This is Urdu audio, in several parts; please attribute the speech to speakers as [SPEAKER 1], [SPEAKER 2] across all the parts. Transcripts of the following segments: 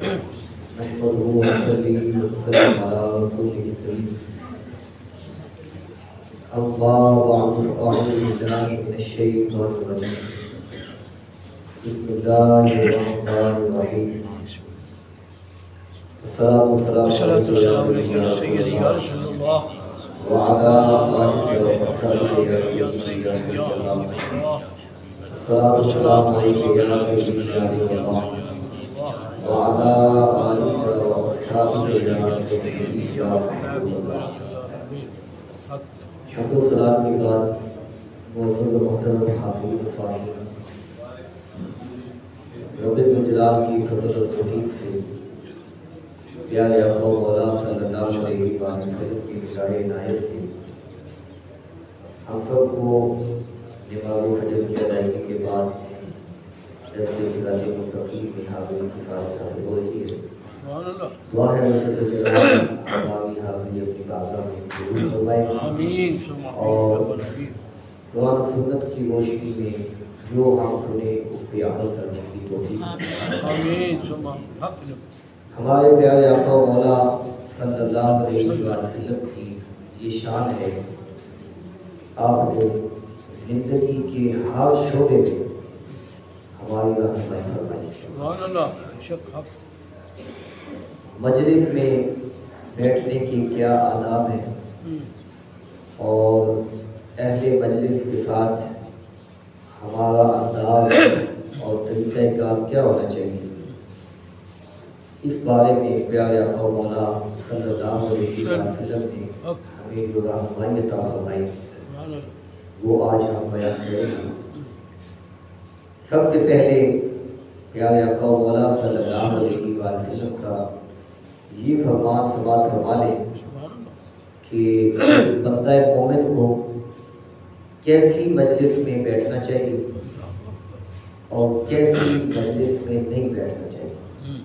[SPEAKER 1] نحمده ونصلي ونسلم على رسوله الكريم أما بعد فأعوذ بالله من الشيطان الرجيم بسم الله الرحمن الرحيم الصلاة والسلام عليك يا سيدي يا رسول الله وعلى آلك وصحبه يا سيدي يا رسول الله الصلاة والسلام عليك يا سيدي يا رسول الله وعلى آلك وصحبه يا سيدي يا رسول الله حمد و صلاة کے بعد معزز و محترم حافظ صاحب رب الجلال کی فضل و توفیق سے پیارے آقا مولا صلی اللہ علیہ وسلم کی نثار عنایت سے ہم سب کو نماز فجر کی ادائیگی کے بعد درس صراط مستقیم میں حاضری کی سعادت حاصل ہو رہی ہے۔ دعا ہے رب الجلال ہماری حاضری اپنی بارگاہ میں قبول فرمائے اور قرآن و سنت کی روشنی میں جو ہم سنے اس پہ عمل کرنے کی توفیق ہمارے پیارے آقا مولا صلی اللہ علیہ وسلم کی یہ شان ہے، آپ نے زندگی کے ہر شعبے میں ہماری رہنمائی فرمائی۔ مجلس میں بیٹھنے کے کیا آداب ہیں اور اہل مجلس کے ساتھ ہمارا انداز اور طریقہ کار کیا ہونا چاہیے، اس بارے میں پیارے آقا مولا صلی اللہ علیہ وسلم نے ہمیں جو رہنمائی عطا فرمائی وہ آج ہم بیان کریں گے۔ سب سے پہلے پیارے آقا مولا صلی اللہ علیہ وسلم کا یہ فرمان فرما لیں کہ بندہ مومن کو کیسی مجلس میں بیٹھنا چاہیے اور کیسی مجلس میں نہیں بیٹھنا چاہیے،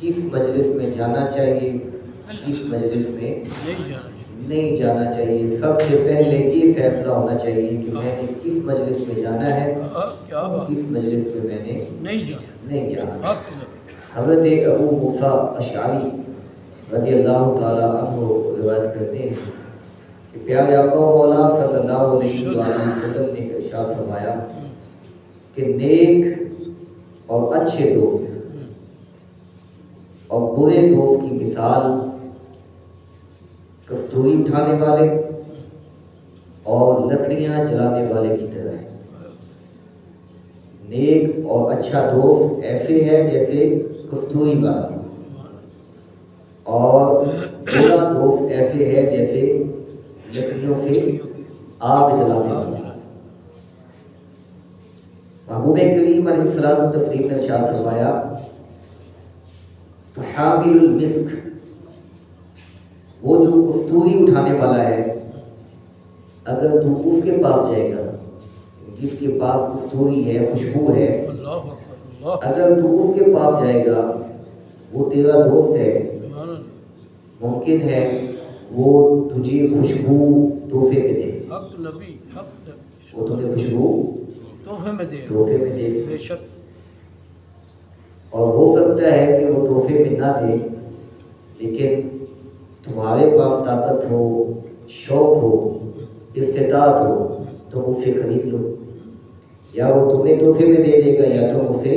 [SPEAKER 1] کس مجلس میں جانا چاہیے کس مجلس میں نہیں جانا چاہیے۔ سب سے پہلے یہ فیصلہ ہونا چاہیے کہ میں نے کس مجلس میں جانا ہے کس مجلس میں میں نے نہیں جانا۔ حضرت ابو موسیٰ اشعری رضی اللہ تعالیٰ عنہ روایت کرتے ہیں کہ پیارے آقا مولا صلی اللہ علیہ وسلم نے ارشاد فرمایا کہ نیک اور اچھے دوست اور برے دوست کی مثال کفتوری اٹھانے والے اور لکڑیاں جلانے والے کی طرح ہے۔ نیک اور اچھا دوست ایسے ہے جیسے کفتوری والا، اور برا دوست ایسے ہے جیسے لکڑیوں سے آگ جلانے والا۔ محبوب کریم علیہ الصلوۃ والتسلیم نے ارشاد فرمایا فحامل المسک، وہ جو کفتوری اٹھانے والا ہے، اگر تو اس کے پاس جائے گا جس کے پاس کفتوری ہے خوشبو ہے، اگر تو اس کے پاس جائے گا وہ تیرا دوست ہے، ممکن ہے وہ تجھے خوشبو تحفے میں دے، وہ تجھے خوشبو تحفے میں دے، اور ہو سکتا ہے کہ وہ تحفے میں نہ دے لیکن تمہارے پاس طاقت ہو، شوق ہو، استطاعت ہو تو اس سے خرید لو، یا وہ تمہیں تحفے میں دے دے گا یا تم اسے،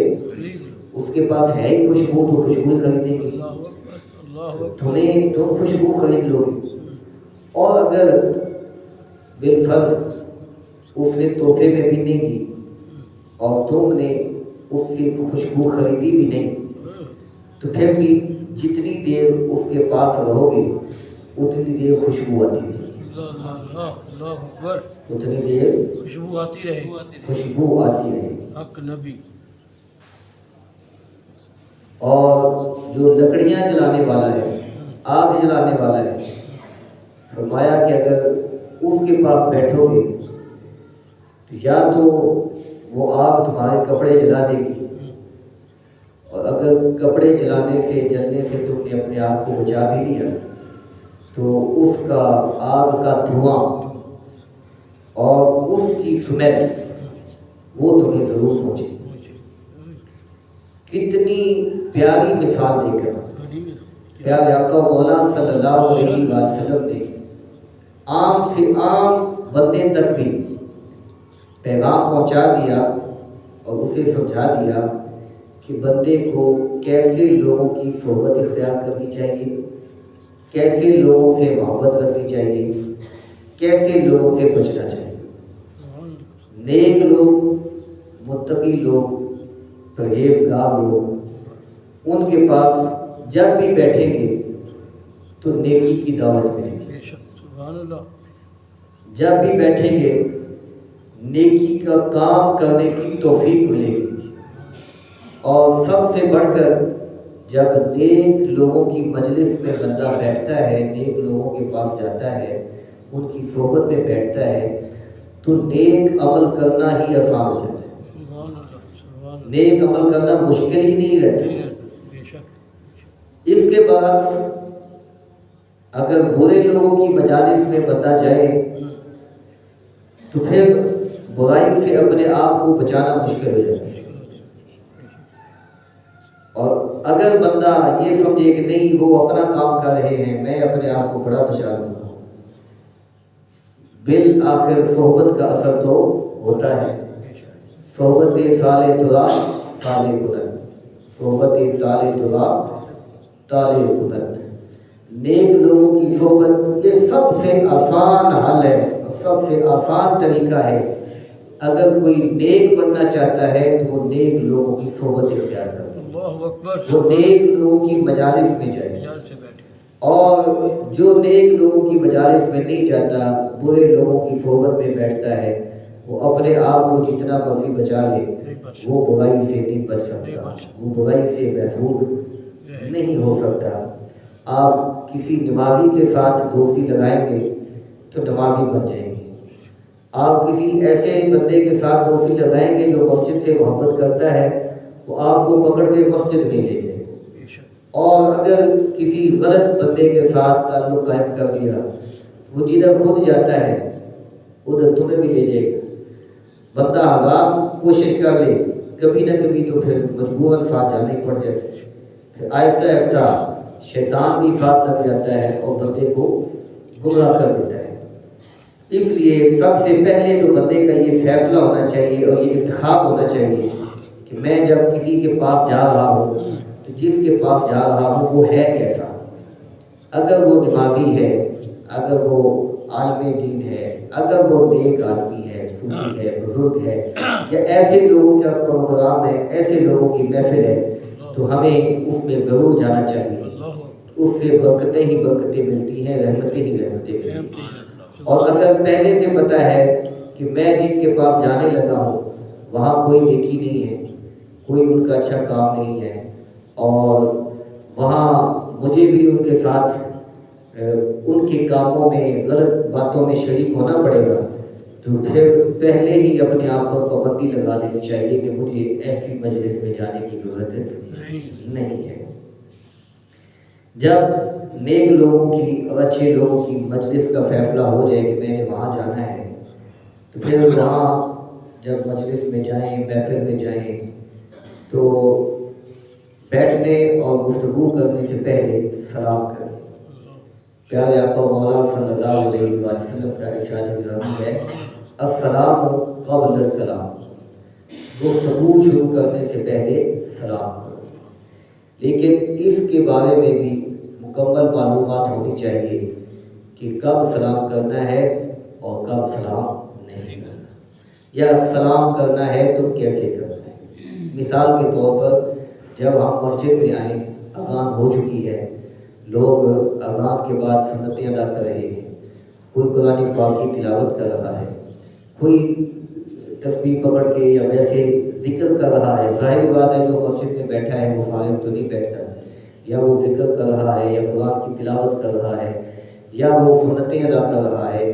[SPEAKER 1] اس کے پاس ہے ہی خوشبو تو خوشبو خریدیں گے، تم خوشبو خرید لو گے۔ اور اگر بالفرض اس نے تحفے میں بھی نہیں دی اور تم نے اس سے خوشبو خریدی بھی نہیں تو پھر بھی جتنی دیر اس کے پاس رہو گے اتنی دیر خوشبو آتی ہے، اتنی دیر خوشبو آتی رہے۔ اور جو لکڑیاں جلانے والا ہے، آگ جلانے والا ہے، فرمایا کہ اگر اس کے پاس بیٹھو گے تو یا تو وہ آگ تمہارے کپڑے جلا دے گی، اور اگر کپڑے جلنے سے تم نے اپنے آپ کو بچا بھی لیا تو اس کا آگ کا دھواں اور اس کی سمیل وہ تمہیں ضرور پہنچے۔ کتنی پیاری مثال دے کر پیارے آقا مولا صلی اللہ علیہ وسلم نے عام سے عام بندے تک بھی پیغام پہنچا دیا اور اسے سمجھا دیا کہ بندے کو کیسے لوگوں کی صحبت اختیار کرنی چاہیے، کیسے لوگوں سے محبت کرنی چاہیے، کیسے لوگوں سے بچنا چاہیے۔ نیک لوگ، متقی لوگ، پرہیزگار لوگ، ان کے پاس جب بھی بیٹھیں گے تو نیکی کی دعوت ملے گی، جب بھی بیٹھیں گے نیکی کا کام کرنے کی توفیق ملے گی، اور سب سے بڑھ کر جب نیک لوگوں کی مجلس میں بندہ بیٹھتا ہے، نیک لوگوں کے پاس جاتا ہے، ان کی صحبت میں بیٹھتا ہے، تو نیک عمل کرنا ہی آسان ہو جاتا ہے، نیک عمل کرنا مشکل ہی نہیں رہتا۔ اس کے بعد اگر برے لوگوں کی مجالس میں بندہ جائے تو پھر برائی سے اپنے آپ کو بچانا مشکل ہو جاتا ہے، اور اگر بندہ یہ سمجھے کہ نہیں وہ اپنا کام کر رہے ہیں، میں اپنے آپ کو بڑا بچا لوں گا، بالآخر صحبت کا اثر تو ہوتا ہے۔ صحبت سال ترا سال کنت، صحبت تال ترا تال کنت۔ نیک لوگوں کی صحبت یہ سب سے آسان حل ہے، سب سے آسان طریقہ ہے۔ اگر کوئی نیک بننا چاہتا ہے تو وہ نیک لوگوں کی صحبت اختیار کرے، وہ نیک لوگوں کی مجالس میں جائے، اور جو نیک لوگوں کی مجالس میں نہیں جاتا، برے لوگوں کی صحبت میں بیٹھتا ہے، وہ اپنے آپ کو جتنا مرضی بچا لے وہ برائی سے نہیں بچ سکتا، وہ برائی سے محفوظ نہیں ہو سکتا۔ آپ کسی نمازی کے ساتھ دوستی لگائیں گے تو نمازی بن جائیں گے، آپ کسی ایسے بندے کے ساتھ دوستی لگائیں گے جو مسجد سے محبت کرتا ہے، وہ آپ کو پکڑ کے مسجد میں لے جائے، اور اگر کسی غلط بندے کے ساتھ تعلق قائم کر دیا، وہ جدھر خود جاتا ہے ادھر تمہیں بھی لے جائے گا۔ بندہ ہزار کوشش کر لے، کبھی نہ کبھی تو پھر مجبوراً ساتھ جانا ہی پڑ جاتا ہے، پھر آہستہ آہستہ شیطان بھی ساتھ لگ جاتا ہے اور بندے کو گمراہ کر دیتا ہے۔ اس لیے سب سے پہلے تو بندے کا یہ فیصلہ ہونا چاہیے اور یہ انتخاب ہونا چاہیے کہ میں جب کسی کے پاس جا رہا ہوں تو جس کے پاس جا رہا ہوں وہ ہے کیسا۔ اگر وہ نمازی ہے، اگر وہ عالم دین ہے، اگر وہ نیک آدمی ہے، صوفی ہے، بزرگ ہے، یا ایسے لوگوں کا پروگرام ہے، ایسے لوگوں کی محفل ہے، تو ہمیں اس میں ضرور جانا چاہیے۔ اس سے برکتیں ہی برکتیں ملتی ہیں، رحمتیں ہی رحمتیں ملتی ہیں۔ اور اگر پہلے سے پتہ ہے کہ میں جن کے پاس جانے لگا ہوں وہاں کوئی نیکی نہیں ہے، کوئی ان کا اچھا کام نہیں ہے، اور وہاں مجھے بھی ان کے ساتھ ان کے کاموں میں غلط باتوں میں شریک ہونا پڑے گا، تو پھر پہلے ہی اپنے آپ پر پابندی لگا لینی چاہیے کہ مجھے ایسی مجلس میں جانے کی ضرورت نہیں ہے۔ جب نیک لوگوں کی اور اچھے لوگوں کی مجلس کا فیصلہ ہو جائے کہ میں نے وہاں جانا ہے، تو پھر وہاں جب مجلس میں جائیں، محفل میں جائیں، تو بیٹھنے اور گفتگو کرنے سے پہلے سلام کریں۔ پیارے آقا مولا صلی اللہ علیہ وسلم کا ارشاد گرامی ہے، السلام قبل الکلام، گفتگو شروع کرنے سے پہلے سلام کرو۔ لیکن اس کے بارے میں بھی مکمل معلومات ہونی چاہیے کہ کب سلام کرنا ہے اور کب سلام نہیں کرنا، یا سلام کرنا ہے تو کیسے کرنا ہے۔ مثال کے طور پر جب ہم مسجد میں آئیں، اذان ہو چکی ہے، لوگ اذان کے بعد سنتیں ادا کر رہے ہیں، کوئی قرآن پاک کی تلاوت کر رہا ہے، کوئی تسبیح پکڑ کے یا ویسے ذکر کر رہا ہے۔ ظاہر بات ہے جو مسجد میں بیٹھا ہے وہ فارغ تو نہیں بیٹھتا، یا وہ ذکر کر رہا ہے، یا قرآن کی تلاوت کر رہا ہے، یا وہ سنتیں ادا کر رہا ہے،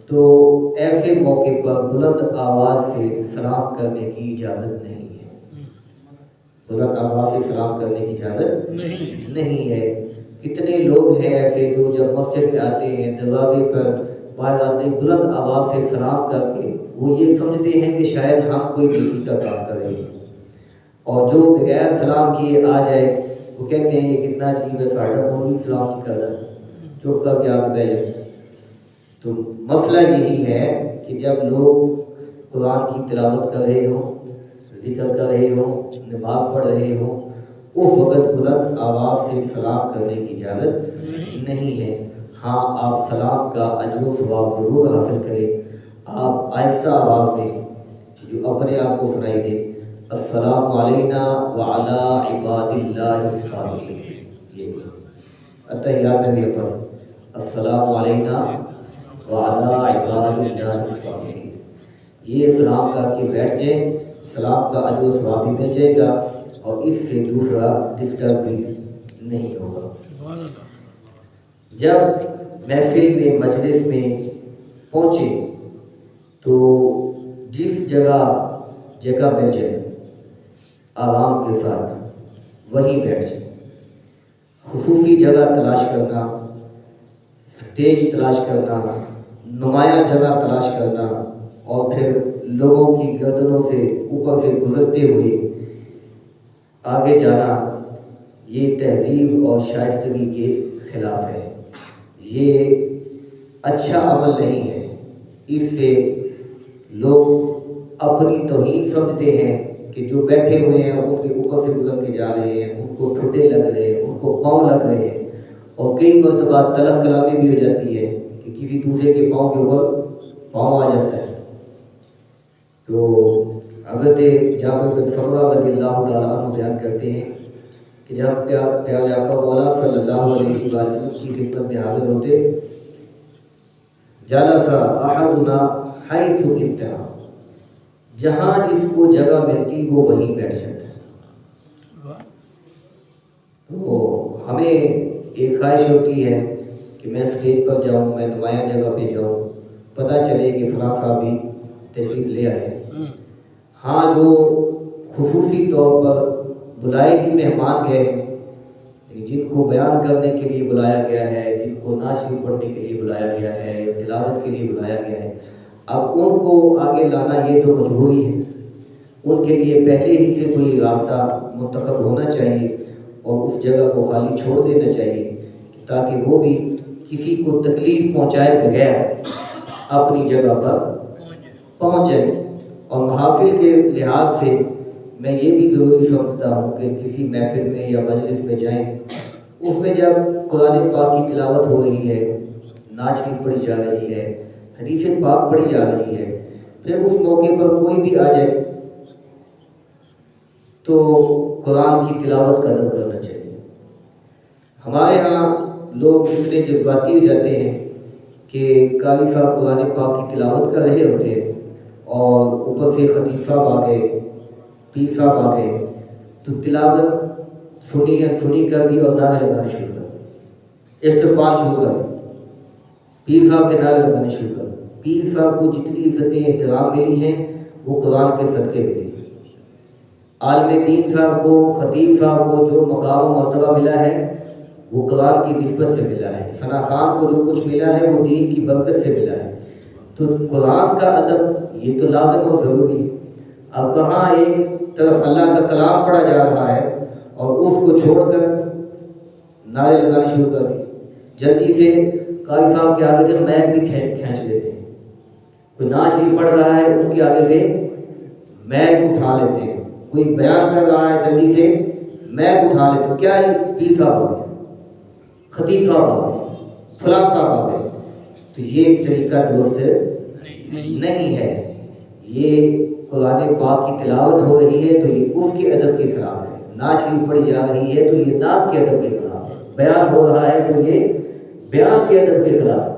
[SPEAKER 1] تو ایسے موقع پر بلند آواز سے سلام کرنے کی اجازت نہیں ہے، بلند آواز سے سلام کرنے کی اجازت نہیں ہے۔ کتنے لوگ ہیں ایسے جو جب مسجد میں آتے ہیں دروازے پر پائے جاتے ہیں، بلند آواز سے سلام کر کے وہ یہ سمجھتے ہیں کہ شاید ہم کوئی نیکی کا کام کر رہے ہیں، اور جو بغیر سلام کیے آ جائے وہ کہتے ہیں یہ کتنا عجیب ہے، ساڑھا مولوی سلام نہیں کر رہا، چپ کر کے آگے بیٹھ جائے۔ تو مسئلہ یہی ہے کہ جب لوگ قرآن کی تلاوت کر رہے ہوں، ذکر کر رہے ہوں، نماز پڑھ رہے ہوں، اس وقت بلند آواز سے سلام کرنے کی اجازت نہیں ہے۔ ہاں، آپ سلام کا اجر و ثواب ضرور حاصل کریں۔ آپ آہستہ آواز میں جو اپنے آپ کو سنائی دے، السلام علینا وعلی عباد اللہ الصالحین، یہ اتحیات میں پڑھ، السلام علینا وعلی عباد اللہ الصالحین، یہ سلام کر کے بیٹھ جائیں، سلام کا اجر و ثواب بھی مل جائے گا اور اس سے دوسرا ڈسٹرب بھی نہیں ہوگا۔ جب محفل میں مجلس میں پہنچے تو جس جگہ مل جائے آرام کے ساتھ وہیں بیٹھ جائے۔ خصوصی جگہ تلاش کرنا، اسٹیج تلاش کرنا، نمایاں جگہ تلاش کرنا اور پھر لوگوں کی گردنوں سے اوپر سے گزرتے ہوئے آگے جانا، یہ تہذیب اور شائستگی کے خلاف ہے۔ یہ اچھا عمل نہیں ہے۔ اس سے لوگ اپنی توہین سمجھتے ہیں کہ جو بیٹھے ہوئے ہیں ان کے اوپر سے گزر کے جا رہے ہیں، ان کو ٹھڈے لگ رہے ہیں، ان کو پاؤں لگ رہے ہیں، اور کئی مرتبہ تلخ کلامی بھی ہو جاتی ہے کہ کسی دوسرے کے پاؤں کے اوپر پاؤں آ جاتا ہے۔ تو حضرت جابر بن سمرہ رضی اللہ تعالیٰ عنہ بیان کرتے ہیں کہ جب پیارے آقا مولا صلی اللہ علیہ وسلم کی خدمت میں حاضر ہوتے، جلس احدنا حیث انتہا، جہاں جس کو جگہ ملتی وہ وہیں بیٹھ جاتا۔ تو ہمیں ایک خواہش ہوتی ہے کہ میں اسٹیج پر جاؤں، میں نمایاں جگہ پہ جاؤں، پتہ چلے کہ فلاں صاحب بھی تشریف لے آئے۔ ہاں، جو خصوصی طور پر بلائے ہوئے مہمان گئے ہیں، جن کو بیان کرنے کے لیے بلایا گیا ہے، جن کو نعت شریف پڑھنے کے لیے بلایا گیا ہے یا تلاوت کے لیے بلایا گیا ہے، اب ان کو آگے لانا یہ تو مجبوری ہے۔ ان کے لیے پہلے ہی سے کوئی راستہ منتخب ہونا چاہیے اور اس جگہ کو خالی چھوڑ دینا چاہیے تاکہ وہ بھی کسی کو تکلیف پہنچائے بغیر اپنی جگہ پر پہنچ جائے۔ اور محافل کے لحاظ سے میں یہ بھی ضروری سمجھتا ہوں کہ کسی محفل میں یا مجلس میں جائیں، اس میں جب قرآن پاک کی تلاوت ہو رہی ہے، نعت شریف پڑھی جا رہی ہے، حدیث پاک پڑھی جا رہی ہے، پھر اس موقع پر کوئی بھی آ جائے تو قرآن کی تلاوت کا ادب کرنا چاہیے۔ ہمارے ہاں لوگ اتنے جذباتی ہو جاتے ہیں کہ قاری صاحب قرآن پاک کی تلاوت کر رہے ہوتے ہیں اور اوپر سے خطیب صاحب آ گئے، پیر صاحب آ گئے، تو تلاوت سنی کر دی اور نعرے لگانے شروع کر، استقبال شروع کر، پیر صاحب کے نعرے لگانے شروع کر۔ پیر صاحب کو جتنی عزتیں احترام ملی ہیں وہ قرآن کے صدقے ملی۔ عالم دین صاحب کو، خطیب صاحب کو جو مقام و مرتبہ ملا ہے وہ قرآن کی نسبت سے ملا ہے۔ ثنا خان کو جو کچھ ملا ہے وہ دین کی برکت سے ملا ہے۔ تو قرآن کا ادب یہ تو لازم اور ضروری ہے۔ اب کہاں ایک طرف اللہ کا کلام پڑھا جا رہا ہے اور اس کو چھوڑ کر نعرے لگانے شروع کر دی۔ جلدی سے قاری صاحب کے آگے سے میک بھی کھینچ لیتے ہیں، کوئی نعت شریف پڑھ رہا ہے اس کے آگے سے میک اٹھا لیتے ہیں، کوئی بیان کر رہا ہے جلدی سے میک اٹھا لیتے ہیں۔ کیا ہے؟ پیر صاحب آ گئے، خطیب صاحب آ گئے، فلاں صاحب آ گئے۔ تو یہ طریقہ درست نہیں ہے۔ یہ قرآن پاک کی تلاوت ہو رہی ہے تو یہ اس کے ادب کے خلاف ہے۔ نعت شریف پڑھی جا رہی ہے تو یہ نعت کے ادب کے خلاف ہے۔ بیان ہو رہا ہے تو یہ بیان کے ادب کے خلاف ہے۔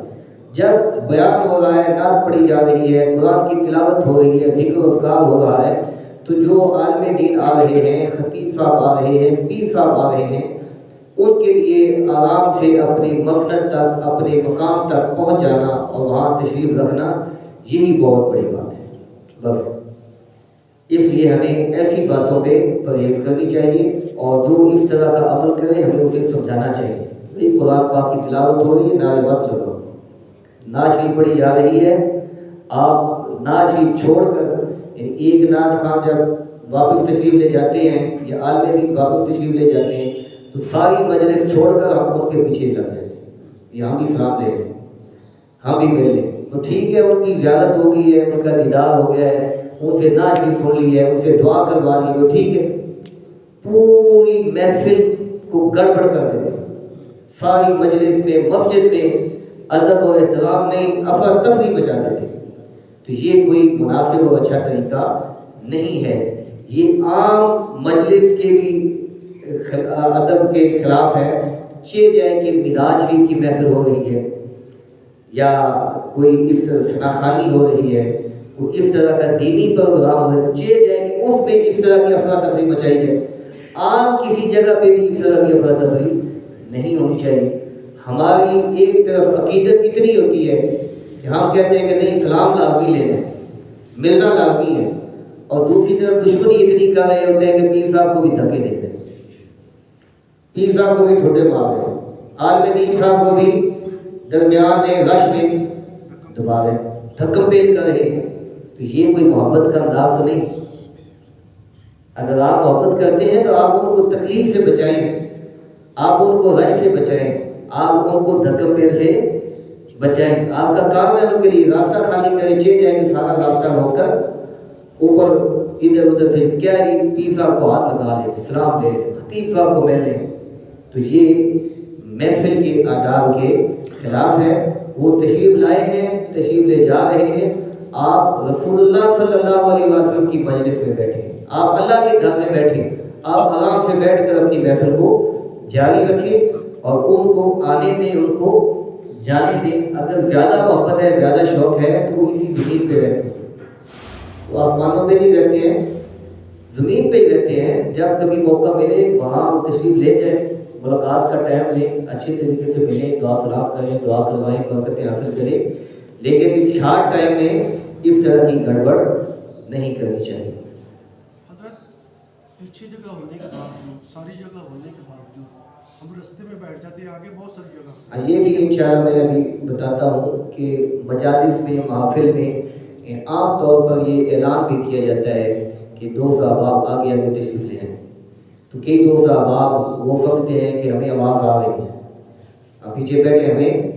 [SPEAKER 1] جب بیان ہو رہا ہے، نعت پڑھی جا رہی ہے، قرآن کی تلاوت ہو رہی ہے، ذکر و اذکار ہو رہا ہے، تو جو عالم دین آ رہے ہیں، خطیب صاحب آ رہے ہیں، پیر صاحب آ رہے ہیں، ان کے لیے آرام سے اپنے مسند تک، اپنے مقام تک پہنچ جانا اور وہاں تشریف رکھنا، یہی بہت بڑی بات ہے۔ بس اس لیے ہمیں ایسی باتوں پہ پرہیز کرنی چاہیے اور جو اس طرح کا عمل کرے ہمیں اسے سمجھانا چاہیے۔ بھئی قرآن پاک کی تلاوت ہو رہی ہے، نعرے مت لگاؤ، نعت شریف پڑھی جا رہی ہے، آپ نعت شریف چھوڑ کر، یعنی ایک نعت خواں جب واپس تشریف لے جاتے ہیں یا عالم دین واپس تشریف لے جاتے ہیں تو ساری مجلس چھوڑ کر ہم ان کے پیچھے لگ جاتے ہیں، یہ ہم بھی سلام لے لیں، ہم بھی مل لیں، تو ٹھیک ہے ان کی زیارت ہو گئی ہے، ان کا دیدار ہو گیا ہے، ان سے نعت شریف سن لی ہے، ان سے دعا کروا لی ہے، ٹھیک ہے، پوری محفل کو گڑبڑ کر دیتے ہیں، ساری مجلس میں مسجد میں ادب و احترام نہیں، افراتفری مچا دیتے ہیں۔ تو یہ کوئی مناسب اور اچھا طریقہ نہیں ہے، یہ عام مجلس کے بھی ادب کے خلاف ہے۔ چہ جائے کہ میلاد شریف کی محفل ہو رہی ہے یا کوئی اس طرح ثناخوانی ہو رہی ہے، کوئی اس طرح کا دینی پروگرام ہو رہا ہے، چہ جائے کہ اس میں اس طرح کی افراتفری مچائی جائے، عام کسی جگہ پہ بھی اس طرح کی افراتفری نہیں ہونی چاہیے۔ ہماری ایک طرف عقیدت اتنی ہوتی ہے کہ ہم کہتے ہیں کہ نہیں اسلام لازمی لینا ہے، ملنا لازمی ہے، اور دوسری طرف دشمنی اتنی کر رہے ہوتے ہیں کہ پیر صاحب کو بھی دھکے دیتے ہیں، پیر صاحب کو بھی ٹھوڈے مار رہے ہیں، عالم دین صاحب کو بھی درمیان میں رش میں دبا رہے ہیں، دھکم پیل کر رہے ہیں۔ تو یہ کوئی محبت کا انداز تو نہیں۔ اگر آپ محبت کرتے ہیں تو آپ ان کو تکلیف سے بچائیں، آپ ان کو رش سے بچائیں، آپ ان کو دھکم پیل سے بچائیں۔ آپ کا کام ہے ان کے لیے راستہ خالی کریں، چہ جائے کہ سارا راستہ ہو کر اوپر ادھر ادھر سے کیا جی پیر صاحب کو ہاتھ لگا لیں، سلام لے لیں، خطیب صاحب کو مل لیں، تو یہ محفل کے آداب کے خلاف ہے۔ وہ تشریف لائے ہیں، تشریف لے جا رہے ہیں، آپ رسول اللہ صلی اللہ علیہ وسلم کی مجلس میں بیٹھے، آپ اللہ کے گھر میں بیٹھے، آپ آرام سے بیٹھ کر اپنی محفل کو جاری رکھیں اور ان کو آنے دیں، ان کو جانے دیں۔ اگر زیادہ محبت ہے، زیادہ شوق ہے تو وہ اسی زمین پہ رہتے ہیں، وہ آسمانوں پہ نہیں رہتے ہیں، زمین پہ ہی رہتے ہیں۔ جب کبھی موقع ملے وہاں تشریف لے جائیں، ملاقات کا ٹائم دیں، اچھے طریقے سے ملیں، دعا سلام کریں، دعا کروائیں، برکتیں حاصل کریں، لیکن اس شارٹ ٹائم میں اس طرح کی گڑبڑ نہیں کرنی چاہیے۔
[SPEAKER 2] حضرت پیچھے جگہ ہونے کے باوجود، ساری جگہ ہونے کے باوجود ہم رستے میں بیٹھ جاتے ہیں، آگے بہت ساری جگہ۔
[SPEAKER 1] یہ بھی انشاءاللہ میں ابھی بتاتا ہوں کہ مجالس میں، محافل میں عام طور پر یہ اعلان بھی کیا جاتا ہے کہ دوست احباب آگے آگے تشریف لے آئیں، تو کئی دوست احباب وہ سمجھتے ہیں کہ ہمیں آواز آ رہی ہے، آپ پیچھے بیٹھے ہمیں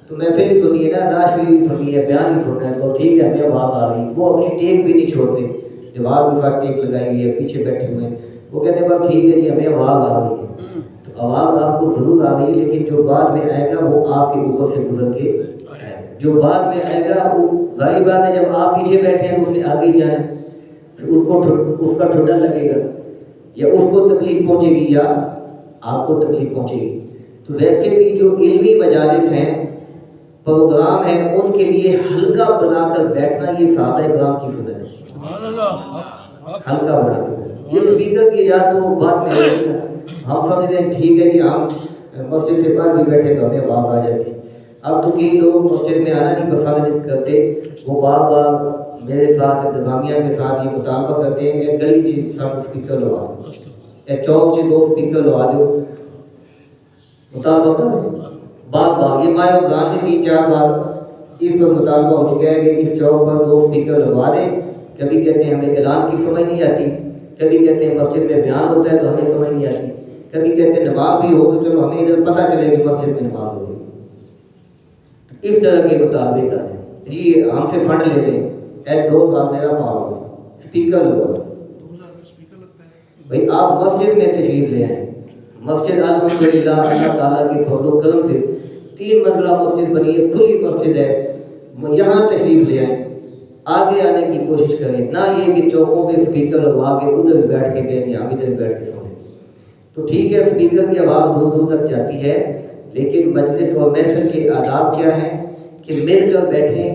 [SPEAKER 1] تو محفل ہی سنیے نا، نعت شریف سنیے، بیان ہی سننا ہے، تو ٹھیک ہے ہمیں آواز آ رہی ہے۔ وہ اپنی ٹیک بھی نہیں چھوڑتے، دیوار کے ساتھ ٹیک لگائی ہوئی ہے، پیچھے بیٹھے ہوئے ہیں، وہ کہتے ہیں بس ٹھیک ہے جی ہمیں آواز آ رہی ہے۔ تو آواز آپ کو ضرور آ رہی ہے، لیکن جو بعد میں آئے گا وہ آپ کے اوپر سے گزر کے آئے گا، جو بعد میں آئے گا وہ ظاہر بات ہے جب آپ پیچھے بیٹھے ہیں تو اس نے آگے ہی جانا ہے، اس کا ٹھڈا لگے گا، یا اس کو تکلیف پہنچے گی یا آپ کو تکلیف پہنچے گی۔ تو ویسے بھی جو علمی مجالس ہیں، پروگرام ہیں، ان کے لیے ہلکا بنا کر بیٹھنا یہ صحابہ کرام کی سنت ہے، ہلکا بنا کر۔ یہ اسپیکر کی ایجاد تو بعد میں ہوئی ہے، ہم سمجھتے ہیں ٹھیک ہے جی ہم مسجد سے باہر بھی بیٹھے تو ہمیں آواز آ جاتی۔ اب تو کئی لوگ مسجد میں آنا نہیں پسند کرتے، وہ بار بار میرے ساتھ انتظامیہ کے ساتھ یہ مطالبہ کرتے ہیں کہ گلی چیز سب اسپیکر لگا دو یا چوک سے 2 اسپیکر لگا دو، مطالبہ کر رہے ہیں بار یہ ماہ رمضان میں 3-4 بار اس پر مطالبہ ہو چکا ہے کہ اس چوک پر 2 اسپیکر لگوا دیں۔ کبھی کہتے ہیں ہمیں اعلان کی سمجھ نہیں آتی، کبھی کہتے ہیں مسجد میں بیان ہوتا ہے تو ہمیں سمجھ نہیں آتی، کبھی کہتے ہیں نماز بھی ہو تو چلو ہمیں ادھر پتہ چلے کہ مسجد میں نماز ہو گئی۔ اس طرح کے مطالبے کریں جی ہم سے فنڈ لے لیں، 2000 میرا پاؤ اسپیکر لگا،
[SPEAKER 2] 2000 میں اسپیکر لگتا ہے
[SPEAKER 1] بھائی آپ مسجد میں تشریف لے آئیں۔ مسجد الحمدللہ اللہ تعالیٰ کے فضل و کرم سے 3 منزلہ مسجد بنی ہے، کھلی مسجد ہے، یہاں تشریف لے آئیں، آگے آنے کی کوشش کریں، نہ یہ کہ چوکوں پہ اسپیکر لگوا کے ادھر بیٹھ کے کہیں ہم ادھر بیٹھ کے سنیں۔ تو ٹھیک ہے اسپیکر کی آواز دور دور تک جاتی ہے، لیکن مجلس و محفل کے آداب کیا ہیں کہ مل کر بیٹھیں،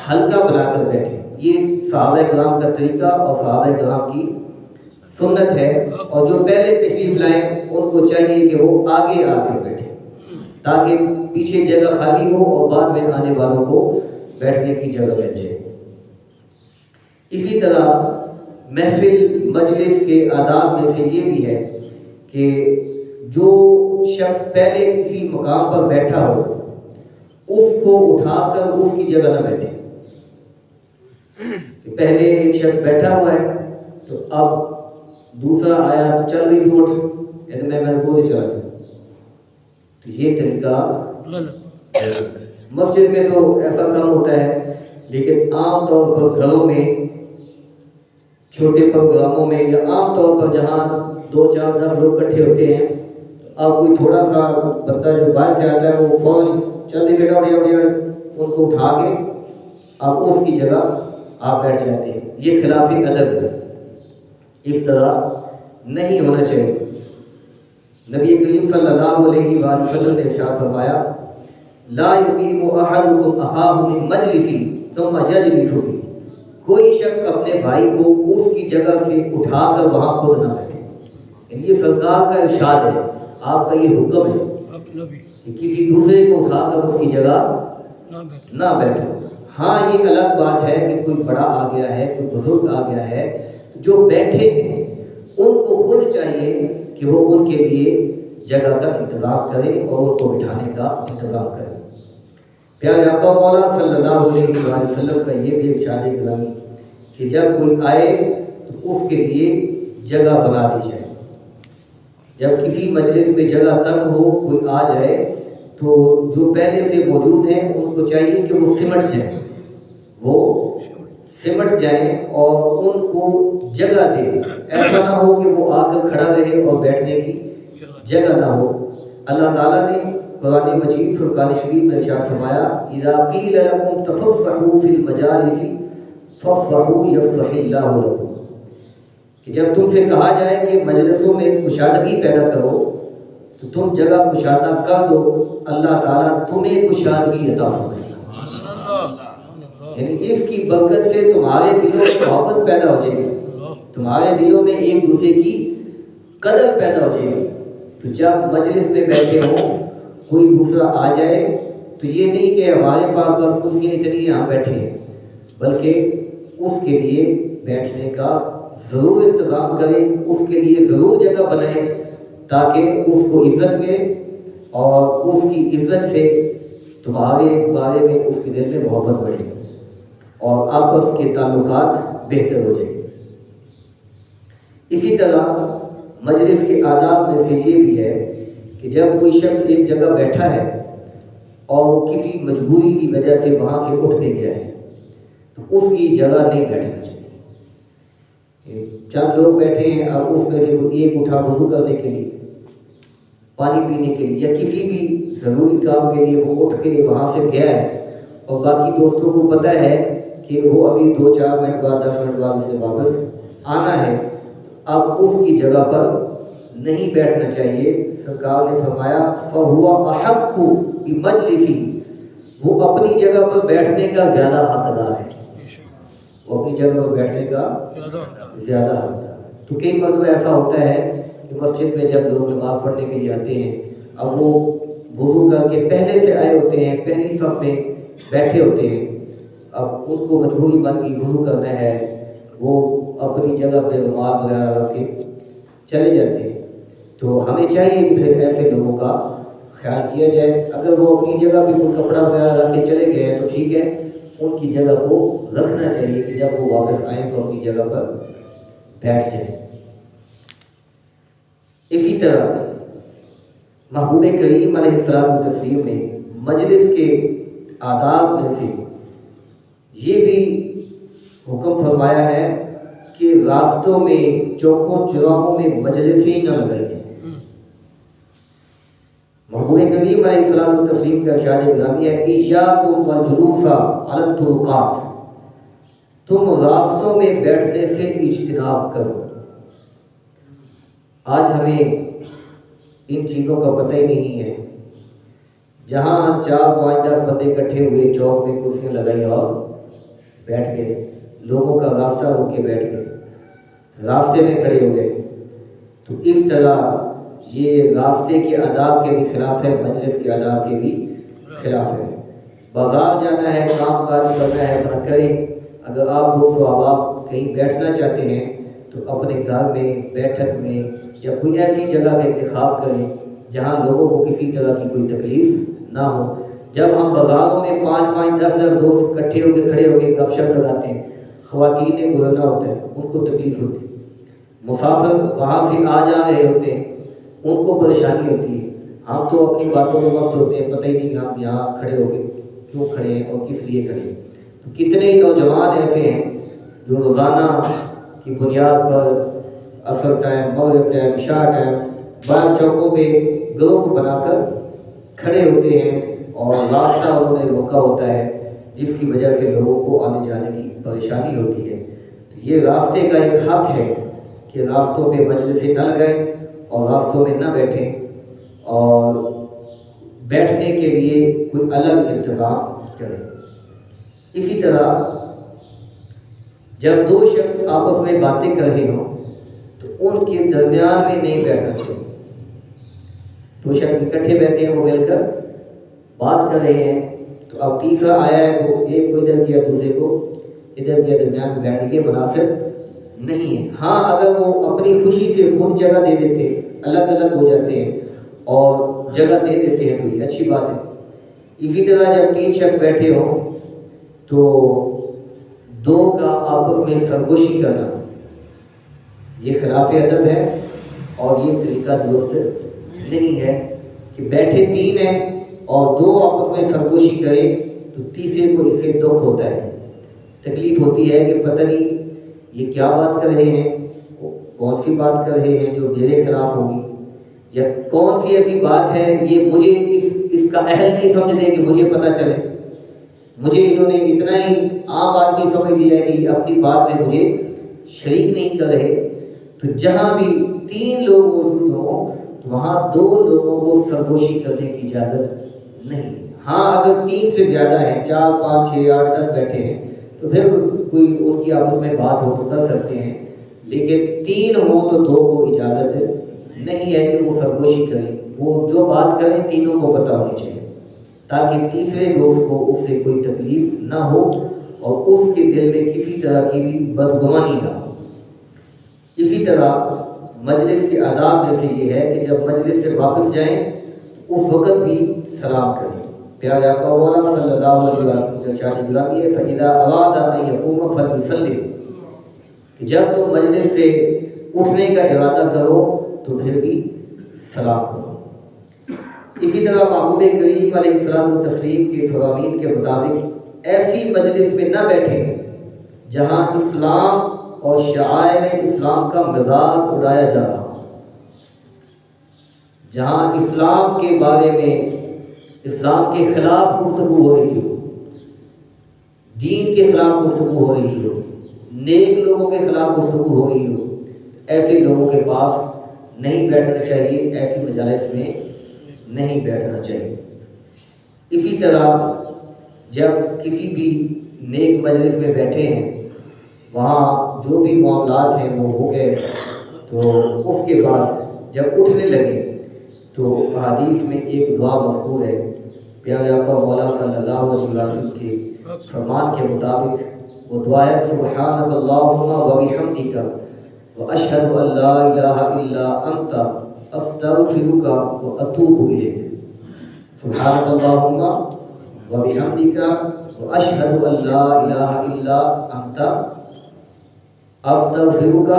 [SPEAKER 1] ہلکا بنا کر بیٹھیں۔ یہ صحابہ کرام کا طریقہ اور صحابہ کرام کی سنت ہے، اور جو پہلے تشریف لائیں ان کو چاہیے کہ وہ آگے آ کے بیٹھیں تاکہ پیچھے جگہ خالی ہو اور بعد میں آنے والوں کو بیٹھنے کی جگہ مل جائے۔ اسی طرح محفل مجلس کے آداب میں سے یہ بھی ہے کہ جو شخص پہلے کسی مقام پر بیٹھا ہو اس کو اٹھا کر اس کی جگہ نہ بیٹھے۔ پہلے ایک شخص بیٹھا ہوا ہے تو اب دوسرا آیا تو چل بھی اٹھ، میں کو چلا یہ طریقہ
[SPEAKER 2] غلط۔
[SPEAKER 1] مسجد میں تو ایسا کم ہوتا ہے، لیکن عام طور پر گھروں میں، چھوٹے پروگراموں میں، یا عام طور پر جہاں 2 4 10 لوگ اکٹھے ہوتے ہیں، اب کوئی تھوڑا سا بندہ جو باہر سے آتا ہے وہ فوراً چلے بیٹا ان کو اٹھا کے آپ اس کی جگہ آپ بیٹھ جاتے ہیں۔ یہ خلاف ادب ہے، اس طرح نہیں ہونا چاہیے۔ نبی کریم صلی اللہ علیہ وآلہ وسلم نے ارشاد فرمایا لا یقیم احدکم اخاہ من مجلسی ثم یجلس فیہ، کوئی شخص اپنے بھائی کو اس کی جگہ سے اٹھا کر وہاں خود نہ بیٹھے۔ یہ سرکار کا ارشاد ہے، آپ کا یہ حکم ہے کہ کسی دوسرے کو اٹھا کر اس کی جگہ نہ بیٹھو۔ ہاں یہ الگ بات ہے کہ کوئی بڑا آ گیا ہے، کوئی بزرگ آ گیا ہے، جو بیٹھے ہیں ان کو خود چاہیے کہ وہ ان کے لیے جگہ کا انتظام کرے اور ان کو بٹھانے کا انتظام کرے۔ پیارے آقا مولا صلی اللہ علیہ وآلہ وسلم کا یہ بھی ارشاد گرامی کہ جب کوئی آئے تو اس کے لیے جگہ بنا دی جائے۔ جب کسی مجلس میں جگہ تنگ ہو، کوئی آ جائے تو جو پہلے سے موجود ہیں ان کو چاہیے کہ وہ سمٹ جائیں اور ان کو جگہ دیں۔ ایسا نہ ہو کہ وہ آ کر کھڑا رہے اور بیٹھنے کی جگہ نہ ہو۔ اللہ تعالیٰ نے قرآن مجید فرقان حمید میں ارشاد فرمایا اذا قیل لکم تفصحوا فی المجالس فافصحوا یفصح اللہ لکم، کہ جب تم سے کہا جائے کہ مجلسوں میں کشادگی پیدا کرو تو تم جگہ کشادہ کر دو، اللہ تعالیٰ تمہیں کشادگی عطا فرمائے گا۔ یعنی اس کی برکت سے تمہارے دلوں میں محبت پیدا ہو جائے گی، تمہارے دلوں میں ایک دوسرے کی قدر پیدا ہو جائے گی۔ تو جب مجلس میں بیٹھے ہوں کوئی دوسرا آ جائے تو یہ نہیں کہ ہمارے پاس بس کرسیاں اتنی یہاں بیٹھے ہیں، بلکہ اس کے لیے بیٹھنے کا ضرور انتظام کریں، اس کے لیے ضرور جگہ بنائیں تاکہ اس کو عزت ملے اور اس کی عزت سے تمہارے بارے میں اس کے دل میں محبت بڑھے اور آپس کے تعلقات بہتر ہو جائیں۔ اسی طرح مجلس کے آداب میں سے یہ بھی ہے کہ جب کوئی شخص ایک جگہ بیٹھا ہے اور وہ کسی مجبوری کی وجہ سے وہاں سے اٹھ کے گیا ہے تو اس کی جگہ نہیں بیٹھنا چاہیے۔ چند لوگ بیٹھے ہیں، اب اس میں سے کوئی ایک اٹھا وضو کرنے کے لیے، پانی پینے کے لیے یا کسی بھی ضروری کام کے لیے وہ اٹھ کے وہاں سے گیا ہے اور باقی دوستوں کو پتہ ہے کہ وہ ابھی 2 4 منٹ بعد 10 منٹ بعد اسے واپس آنا ہے، اب اس کی جگہ پر نہیں بیٹھنا چاہیے۔ سرکار نے فرمایا فَهُوَ أَحَقُّ بِمَجْلِسِهِ، وہ اپنی جگہ پر بیٹھنے کا زیادہ حقدار ہے، وہ اپنی جگہ پر بیٹھنے کا زیادہ حقدار ہے۔ تو کئی مرتبہ ایسا ہوتا ہے کہ مسجد میں جب لوگ نماز پڑھنے کے لیے آتے ہیں، اب وہ وضو کر کے پہلے سے آئے ہوتے ہیں، پہلی صف میں بیٹھے ہوتے ہیں، اب ان کو مجبوری بن گئی وضو کرنا ہے، وہ اپنی جگہ پہ رومال وغیرہ رکھ کے چلے جاتے ہیں۔ تو ہمیں چاہیے کہ پھر ایسے لوگوں کا خیال کیا جائے۔ اگر وہ اپنی جگہ پہ کوئی کپڑا وغیرہ رکھ کے چلے گئے ہیں تو ٹھیک ہے، ان کی جگہ کو رکھنا چاہیے کہ جب وہ واپس آئیں تو اپنی جگہ پر بیٹھ جائیں۔ اسی طرح محبوب کریم علیہ السلام و تسلیم نے مجلس کے آداب میں سے یہ بھی حکم فرمایا ہے کہ راستوں میں، چوکوں چوراہوں میں مجلسیں نہ لگائیں۔ محبوب کریم علیہ السلام و تسلیم کا ارشاد گرامی ہے کہ ایاکم والجلوس علی الطرقات، تم راستوں میں بیٹھنے سے اجتناب کرو۔ آج ہمیں ان چیزوں کا پتہ ہی نہیں ہے، جہاں 4 5 10 بندے اکٹھے ہوئے چوک میں کرسیاں لگائی اور بیٹھ گئے، لوگوں کا راستہ ہو کے بیٹھ گئے، راستے میں کھڑے ہو گئے، تو اس طرح یہ راستے کے آداب کے بھی خلاف ہے، مجلس کے آداب کے بھی خلاف ہے۔ بازار جانا ہے، کام کاج کرنا ہے، اپنا کریں۔ اگر آپ دوست و احباب کہیں بیٹھنا چاہتے ہیں تو اپنے گھر میں، بیٹھک میں یا کوئی ایسی جگہ کا انتخاب کریں جہاں لوگوں کو کسی طرح کی کوئی تکلیف نہ ہو۔ جب ہم بازاروں میں 5 5 10 10 دوست اکٹھے ہو کے کھڑے ہو کے گپ شپ لگاتے ہیں، خواتین نے گزرنا ہوتا ہے، ان کو تکلیف ہوتی ہے، مسافر وہاں سے آ جا رہے ہوتے ہیں، ان کو پریشانی ہوتی ہے، ہم تو اپنی باتوں میں مست ہوتے ہیں، پتہ ہی نہیں کہ ہم یہاں کھڑے ہو کے کیوں کھڑے ہیں اور کس لیے کھڑے ہیں۔ تو کتنے ہی نوجوان ایسے ہیں جو روزانہ کی بنیاد پر عصر ٹائم، مغرب ٹائم، عشاء ٹائم بار چوکوں پہ گروپ بنا کر کھڑے ہوتے ہیں اور راستہ انہوں نے روکا ہوتا ہے، جس کی وجہ سے لوگوں کو آنے جانے کی پریشانی ہوتی ہے۔ تو یہ راستے کا ایک حق ہے کہ راستوں پہ مجلسیں نہ لگائیں اور راستوں میں نہ بیٹھیں، اور بیٹھنے کے لیے کوئی الگ انتظام کریں۔ اسی طرح جب دو شخص آپس میں باتیں کر رہے ہوں تو ان کے درمیان میں نہیں بیٹھنا چاہیے۔ دو شخص اکٹھے بیٹھے ہیں، وہ مل کر بات کر رہے ہیں، تو اب تیسرا آیا ہے، وہ ایک کو ادھر کیا دوسرے کو ادھر کیا، درمیان میں بیٹھ کے مناسب نہیں ہے۔ ہاں اگر وہ اپنی خوشی سے خود جگہ دے دیتے، الگ الگ ہو جاتے ہیں اور جگہ دے دیتے ہیں تو یہ اچھی بات ہے۔ اسی طرح جب تین شخص بیٹھے ہوں تو دو کا آپس میں سرگوشی کرنا یہ خلاف ادب ہے اور یہ طریقہ درست نہیں ہے کہ بیٹھے تین ہیں اور دو آپس میں سرگوشی کریں تو تیسرے کو اس سے دکھ ہوتا ہے، تکلیف ہوتی ہے کہ پتہ نہیں یہ کیا بات کر رہے ہیں، کون سی بات کر رہے ہیں جو میرے خلاف ہوگی، یا کون سی ایسی بات ہے یہ مجھے اس کا اہل نہیں سمجھتے کہ مجھے پتہ چلے، مجھے انہوں نے اتنا ہی عام آدمی سمجھ لیا ہے کہ اپنی بات میں مجھے شریک نہیں کر رہے۔ تو جہاں بھی تین لوگ موجود ہوں تو وہاں دو لوگوں کو سرگوشی کرنے کی اجازت نہیں۔ ہاں اگر تین سے زیادہ ہیں، 4 5 6 8 10 بیٹھے ہیں تو پھر کوئی ان کی آپس میں بات ہو تو کر سکتے ہیں، لیکن تین ہو تو دو کو اجازت نہیں ہے کہ وہ سرگوشی کریں۔ وہ جو بات کریں تینوں کو پتہ ہونی چاہیے تاکہ تیسرے دوست کو اس سے کوئی تکلیف نہ ہو اور اس کے دل میں کسی طرح کی بھی بدگمانی نہ ہو۔ اسی طرح مجلس کے آداب میں سے یہ ہے کہ جب مجلس سے واپس جائیں اس وقت بھی سلام کریں۔ پیارے آقا مولانا صلی اللہ علیہ وسلم کا ارشاد گرامی ہے فَإِذَا أَرَادَ أَن يَقُومَ فَلْيُسَلِّمْ کہ جب تم مجلس سے اٹھنے کا ارادہ کرو تو پھر بھی سلام کرو۔ اسی طرح محبوب کریم علیہ السلام و تسلیم کے فرامین کے مطابق ایسی مجلس میں نہ بیٹھیں جہاں اسلام اور شعائر اسلام کا مذاق اڑایا جا رہا ہو، جہاں اسلام کے بارے میں اسلام کے خلاف گفتگو ہو رہی ہو، دین کے خلاف گفتگو ہو رہی ہو، نیک لوگوں کے خلاف گفتگو ہو رہی ہو، ایسے لوگوں کے پاس نہیں بیٹھنا چاہیے، ایسی مجالس میں نہیں بیٹھنا چاہیے۔ اسی طرح جب کسی بھی نیک مجلس میں بیٹھے ہیں وہاں جو بھی معاملات ہیں وہ ہو گئے تو اس کے بعد جب اٹھنے لگے تو حدیث میں ایک دعا مذکور ہے، پیارے آقا مولا صلی اللہ علیہ وسلم کے فرمان کے مطابق وہ دعا ہے سبحانک اللہم و بحمدک و اشہد ان لا الہ الا انت استغفرک و اتوب الیک۔ سبحانک اللہم و بحمدک و اشہد ان لا الہ الا انت استغفرک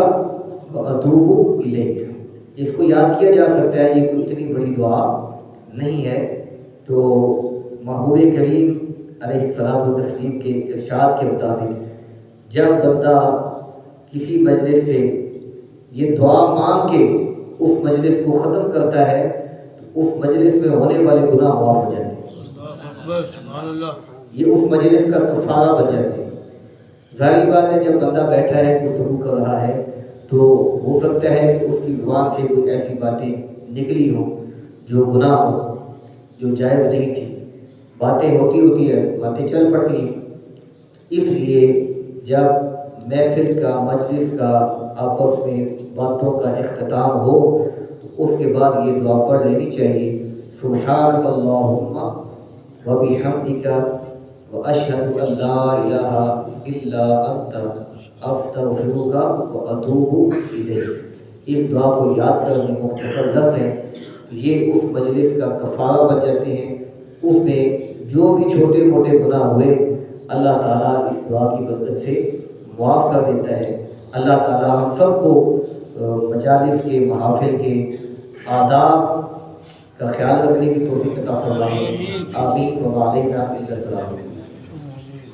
[SPEAKER 1] و اتوب الیک۔ اس کو یاد کیا جا سکتا ہے، یہ کوئی اتنی بڑی دعا نہیں ہے۔ تو محبوب کریم علیہ الصلوۃ والتسلیم کے ارشاد کے مطابق جب بندہ کسی مجلس سے یہ دعا مانگ کے اس مجلس کو ختم کرتا ہے تو اس مجلس میں ہونے والے گناہ معاف ہو جاتے ہیں، یہ اس مجلس کا کفارہ بن جاتے ہیں۔ ظاہری بات ہے جب بندہ بیٹھا ہے گفتگو کر رہا ہے تو ہو سکتا ہے کہ اس کی زبان سے کوئی ایسی باتیں نکلی ہوں جو گناہ ہو، جو جائز نہیں تھی۔ باتیں ہوتی ہے، باتیں چل پڑتی ہیں، اس لیے جب محفل کا مجلس کا آپس میں باتوں کا اختتام ہو تو اس کے بعد یہ دعا پڑھ لینی چاہیے سبحانک اللہم و بحمدک و اشہد ان لا الہ الا انت استغفرک و اتوب الیک۔ اس دعا کو یاد کرنے مختصر لفظ ہیں تو یہ اس مجلس کا کفارہ بن جاتے ہیں۔ اس میں جو بھی چھوٹے موٹے گناہ ہوئے اللہ تعالیٰ اس دعا کی برکت سے معاف کر دیتا ہے۔ اللہ تعالیٰ ہم سب کو مجالس کے محافل کے آداب کا خیال رکھنے کی توفیق عطا فرمائے. آمین و علینا الا البلاغ.